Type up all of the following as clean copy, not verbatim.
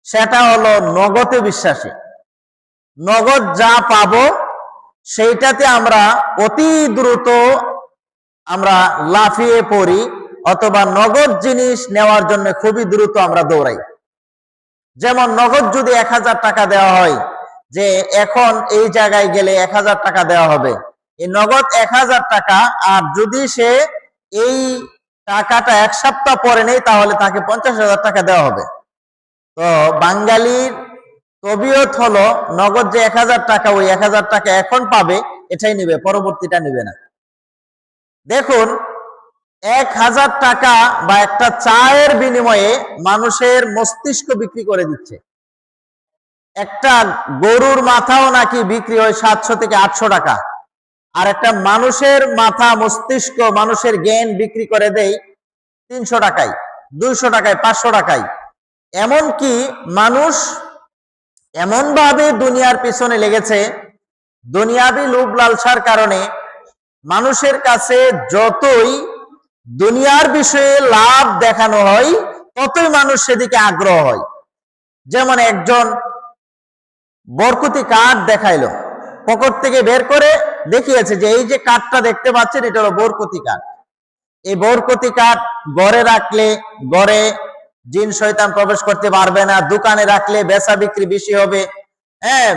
সেটা হলো নগদে বিশ্বাসী। নগদ যা পাবো সেইটাতে আমরা অতি দ্রুত আমরা লাফিয়ে পড়ি, অথবা নগদ জিনিস নেওয়ার জন্য খুবই দ্রুত আমরা দৌড়াই। যেমন নগদ যদি 1000 টাকা দেওয়া হয়, যে এখন এই জায়গায় গেলে 1000 টাকা দেওয়া হবে, এই নগদ 1000 টাকা, আর যদি সে এই টাকাটা এক সপ্তাহ পরে নেই তাহলে তাকে 50,000 টাকা দেওয়া হবে। তো বাঙালির তবিয়ত হলো নগদ যে 1000 টাকা, ওই 1000 টাকা এখন পাবে এটাই নিবে, পরবর্তীটা নিবে না। দেখুন, 1000 টাকা বা একটা চায়ের বিনিময়ে মানুষের মস্তিষ্ক বিক্রি করে দিচ্ছে। একটা গরুর মাথাও নাকি বিক্রি হয় 700 থেকে 800 টাকা, আর একটা মানুষের মাথা, মস্তিষ্ক, মানুষের জ্ঞান বিক্রি করে দেয় 300 টাকায়, 200 টাকায়, 500 টাকায়। এমনকি মানুষ এমন ভাবে দুনিয়ার পিছনে লেগেছে, দুনিয়াবি লোভ লালসার কারণে মানুষের কাছে যতই দুনিয়ার বিষয়ে লাভ দেখানো হয় ততই মানুষ সেদিকে আগ্রহ হয়। যেমন একজন বরকতি কার্ড দেখাইলো, পকেট থেকে বের করে দেখিয়েছে যে এই যে কার্ডটা দেখতে পাচ্ছেন এটা হলো বরকতি কার্ড। এই বরকতি কার্ড ঘরে রাখলে ঘরে জিন শয়তান প্রবেশ করতে পারবে না, দোকানে রাখলে বেচা বিক্রি বেশি হবে। হ্যাঁ,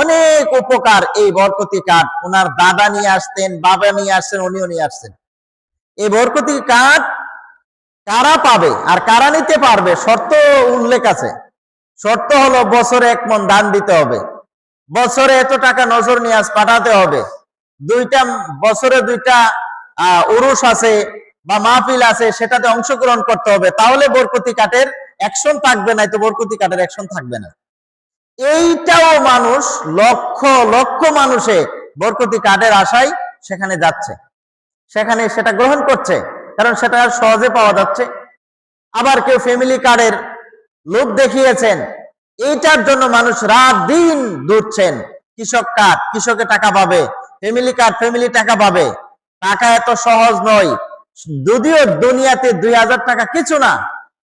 অনেক উপকার এই বরকতি কার্ড। ওনার দাদা নিয়ে আসতেন, বাবা নিয়ে আসছেন, উনিও নিয়ে আসছেন। এই বরকতি কার্ড কারা পাবে আর কারা নিতে পারবে শর্ত উল্লেখ আছে। শর্ত হলো বছরে 1 মণ দান দিতে হবে, বছরে এত টাকা নজর নিয়াজ পাঠাতে হবে, বছরে 2টা উরুস আছে বা মাহফিল আছে, সেটাতে অংশগ্রহণ করতে হবে, তাহলে বরকতি কার্ডের অ্যাকশন থাকবে, না তো বরকতি কার্ডের অ্যাকশন থাকবে না। এইটাও মানুষ লক্ষ লক্ষ মানুষে বরকতি কার্ডের আশায় সেখানে যাচ্ছে, সেখানে সেটা গ্রহণ করছে, কারণ সেটা সহজে পাওয়া যাচ্ছে। আবার কেউ ফ্যামিলি কার্ডের লোভ দেখিয়েছেন, এইটার জন্য মানুষ রাত দিন দৌড়ছেন। কৃষক কার্ড, কৃষকে টাকা পাবে, ফ্যামিলি কার্ড, ফ্যামিলি টাকা পাবে। টাকা এত সহজ নয়, যদিও দুনিয়াতে 2000 টাকা কিছু না,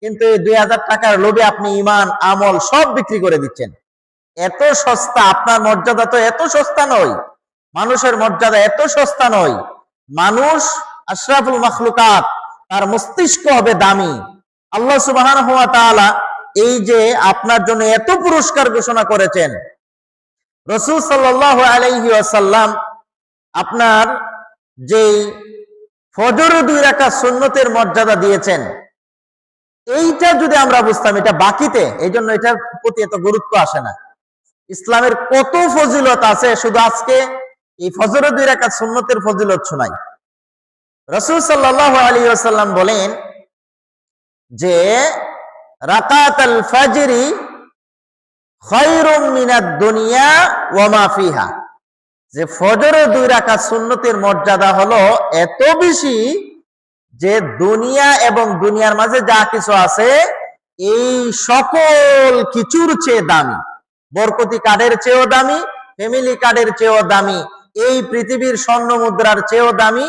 কিন্তু এই 2000 টাকার লোভে আপনি ইমান, আমল সব বিক্রি করে দিচ্ছেন। এত সস্তা, আপনার মর্যাদা তো এত সস্তা নয়, মানুষের মর্যাদা এত সস্তা নয়। মানুষ আশরাফুল মাখলুকাত, তার মস্তিষ্ক হবে দামি। আল্লাহ সুবহানাহু ওয়া তাআলা এই যে আপনার জন্য এত পুরস্কার ঘোষণা করেছেন, রাসূল সাল্লাল্লাহু আলাইহি ওয়াসাল্লাম আপনার যেই ফজর 2 রাকাত সুন্নতের মর্যাদা দিয়েছেন, এইটা যদি আমরা বুঝতাম, এটা বাকিতে, এই জন্য এটার প্রতি এত গুরুত্ব আসে না। ইসলামের কত ফজিলত আছে, শুধু আজকে এই ফজর 2 রাকাত সুন্নতের ফজিলত শোনাই। রাসূল সাল্লাল্লাহু আলাইহি ওয়াসাল্লাম বলেন যে রাকাতুল ফজরি খায়রুম মিনাদ দুনিয়া ওয়া মা ফিহা, যে ফজরের 2 রাকাত সুন্নতের মর্যাদা হলো এত বেশি যে দুনিয়া এবং দুনিয়ার মাঝে যা কিছু আছে এই সকল কিছুর চেয়ে দামি। বরকতি কার্ডের চেয়েও দামি, ফ্যামিলি কার্ডের চেয়েও দামি, এই পৃথিবীর স্বর্ণ মুদ্রার চেয়েও দামি।